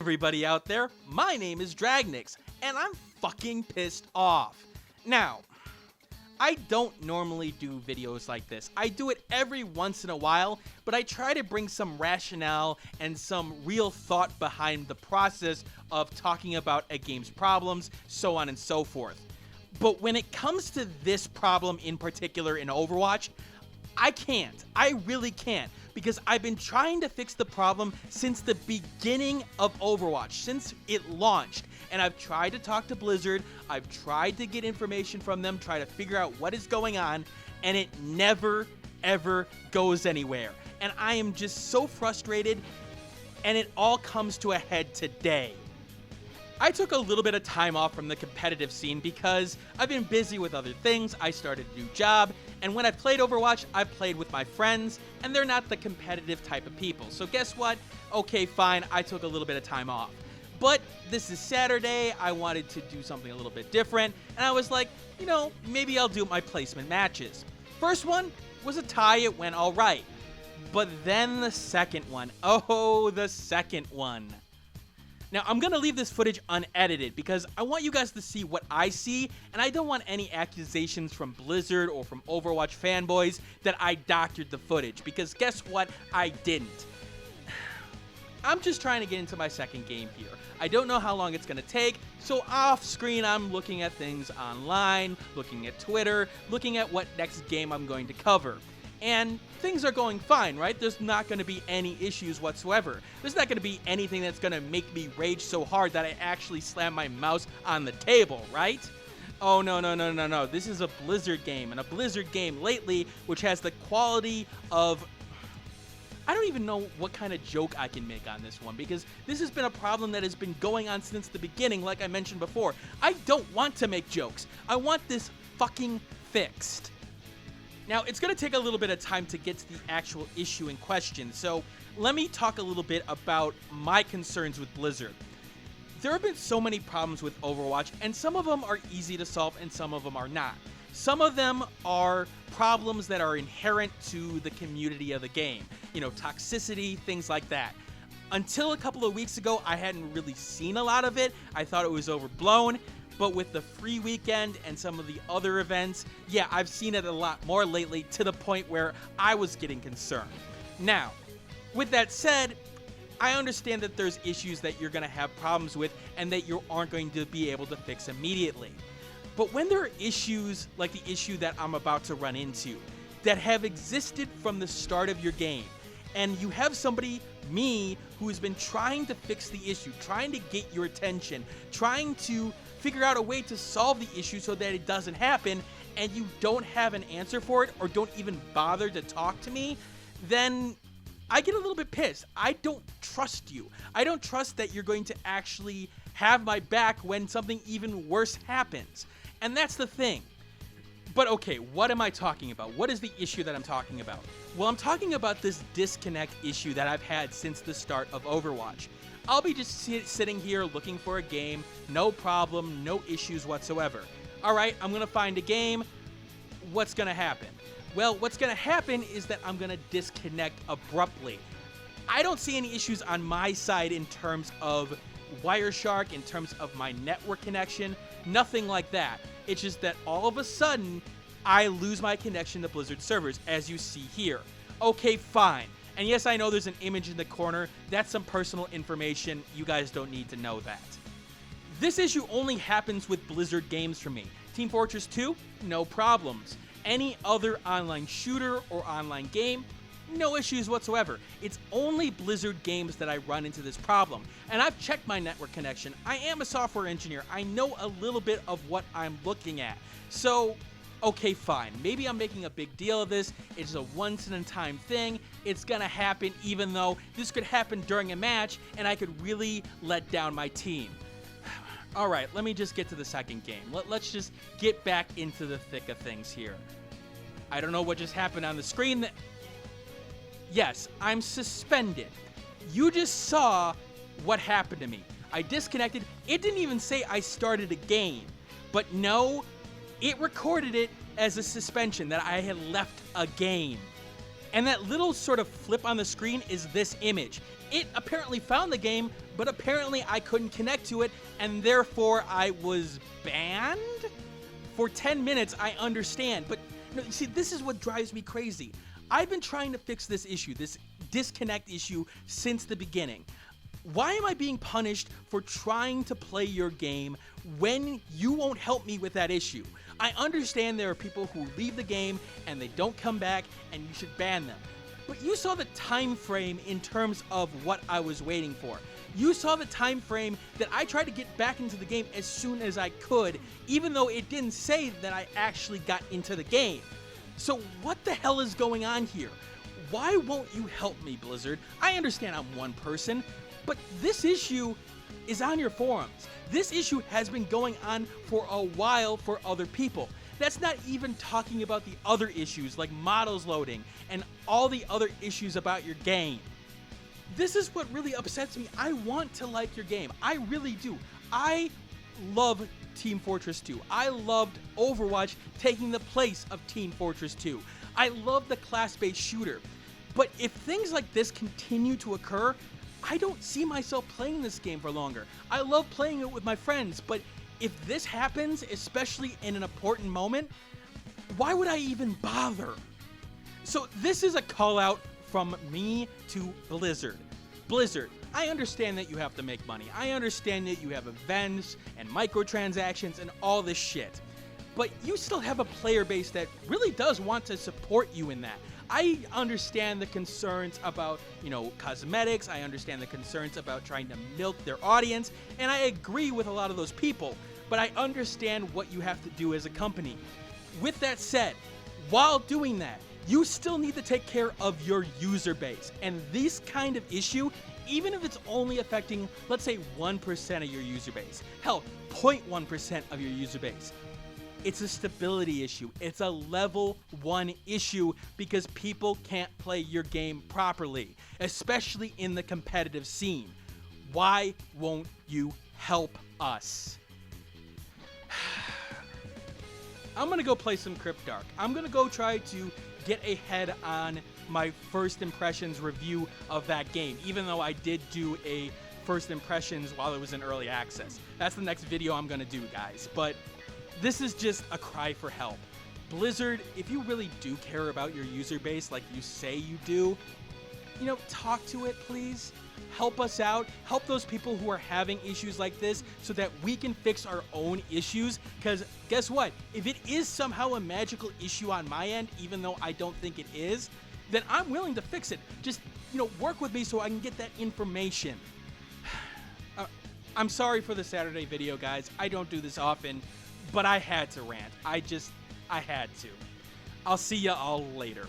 Everybody out there, my name is Dragnix, and I'm fucking pissed off. Now, I don't normally do videos like this. I do it every once in a while, but I try to bring some rationale and some real thought behind the process of talking about a game's problems, so on and so forth. But when it comes to this problem in particular in Overwatch, I can't. I really can't. Because I've been trying to fix the problem since the beginning of Overwatch, since it launched. And I've tried to talk to Blizzard, I've tried to get information from them, try to figure out what is going on, and it never, ever goes anywhere. And I am just so frustrated, and it all comes to a head today. I took a little bit of time off from the competitive scene because I've been busy with other things, I started a new job, and when I played Overwatch, I played with my friends, and they're not the competitive type of people. So guess what? Okay, fine, I took a little bit of time off. But this is Saturday, I wanted to do something a little bit different, and I was like, you know, maybe I'll do my placement matches. First one was a tie, it went alright. But then the second one, the second one. Now, I'm going to leave this footage unedited because I want you guys to see what I see, and I don't want any accusations from Blizzard or from Overwatch fanboys that I doctored the footage, because guess what? I didn't. I'm just trying to get into my second game here. I don't know how long it's going to take, so off screen I'm looking at things online, looking at Twitter, looking at what next game I'm going to cover. And things are going fine, right? There's not going to be any issues whatsoever. There's not going to be anything that's going to make me rage so hard that I actually slam my mouse on the table, right? Oh, no. This is a Blizzard game, and a Blizzard game lately, which has the quality of... I don't even know what kind of joke I can make on this one, because this has been a problem that has been going on since the beginning, like I mentioned before. I don't want to make jokes. I want this fucking fixed. Now, it's going to take a little bit of time to get to the actual issue in question, so let me talk a little bit about my concerns with Blizzard. There have been so many problems with Overwatch, and some of them are easy to solve and some of them are not. Some of them are problems that are inherent to the community of the game. You know, toxicity, things like that. Until a couple of weeks ago, I hadn't really seen a lot of it. I thought it was overblown. But with the free weekend and some of the other events, yeah, I've seen it a lot more lately, to the point where I was getting concerned. Now, with that said, I understand that there's issues that you're going to have problems with and that you aren't going to be able to fix immediately. But when there are issues like the issue that I'm about to run into that have existed from the start of your game, and you have somebody, me, who has been trying to fix the issue, trying to get your attention, trying to figure out a way to solve the issue so that it doesn't happen, and you don't have an answer for it or don't even bother to talk to me, then I get a little bit pissed. I don't trust you. I don't trust that you're going to actually have my back when something even worse happens. And that's the thing. But okay, what am I talking about? What is the issue that I'm talking about? Well, I'm talking about this disconnect issue that I've had since the start of Overwatch. I'll be just sitting here looking for a game, no problem, no issues whatsoever. Alright, I'm going to find a game. What's going to happen? Well, what's going to happen is that I'm going to disconnect abruptly. I don't see any issues on my side in terms of Wireshark, in terms of my network connection, nothing like that. It's just that all of a sudden, I lose my connection to Blizzard servers, as you see here. Okay, fine. And yes, I know there's an image in the corner. That's some personal information. You guys don't need to know that. This issue only happens with Blizzard games for me. Team Fortress 2, no problems. Any other online shooter or online game, no issues whatsoever. It's only Blizzard games that I run into this problem. And I've checked my network connection. I am a software engineer. I know a little bit of what I'm looking at. So, okay, fine. Maybe I'm making a big deal of this. It's a once-in-a-time thing. It's gonna happen, even though this could happen during a match and I could really let down my team. Alright, let me just get to the second game. Let's just get back into the thick of things here. I don't know what just happened on the screen. Yes, I'm suspended. You just saw what happened to me. I disconnected. It didn't even say I started a game. But no, it recorded it as a suspension, that I had left a game. And that little sort of flip on the screen is this image. It apparently found the game but apparently I couldn't connect to it, and therefore I was banned? For 10 minutes, I understand, but no, you see, this is what drives me crazy. I've been trying to fix this issue, this disconnect issue, since the beginning. Why am I being punished for trying to play your game when you won't help me with that issue? I understand there are people who leave the game and they don't come back, and you should ban them. But you saw the time frame in terms of what I was waiting for. You saw the time frame that I tried to get back into the game as soon as I could, even though it didn't say that I actually got into the game. So what the hell is going on here? Why won't you help me, Blizzard? I understand I'm one person, but this issue is on your forums. This issue has been going on for a while for other people. That's not even talking about the other issues like models loading and all the other issues about your game. This is what really upsets me. I want to like your game. I really do. I love Team Fortress 2. I loved Overwatch taking the place of Team Fortress 2. I love the class-based shooter. But if things like this continue to occur, I don't see myself playing this game for longer. I love playing it with my friends, but if this happens, especially in an important moment, why would I even bother? So this is a call out from me to Blizzard. Blizzard, I understand that you have to make money. I understand that you have events and microtransactions and all this shit. But you still have a player base that really does want to support you in that. I understand the concerns about, cosmetics. I understand the concerns about trying to milk their audience, and I agree with a lot of those people, but I understand what you have to do as a company. With that said, while doing that, you still need to take care of your user base, and this kind of issue, even if it's only affecting, let's say, 1% of your user base, hell, 0.1% of your user base, it's a stability issue. It's a level 1 issue because people can't play your game properly, especially in the competitive scene. Why won't you help us? I'm gonna go play some Cryptark. I'm gonna go try to get ahead on my first impressions review of that game, even though I did do a first impressions while it was in early access. That's the next video I'm gonna do, guys. But this is just a cry for help. Blizzard, if you really do care about your user base like you say you do, talk to it, please. Help us out. Help those people who are having issues like this so that we can fix our own issues. Because guess what? If it is somehow a magical issue on my end, even though I don't think it is, then I'm willing to fix it. Just, work with me so I can get that information. I'm sorry for the Saturday video, guys. I don't do this often, but I had to rant. I had to. I'll see ya all later.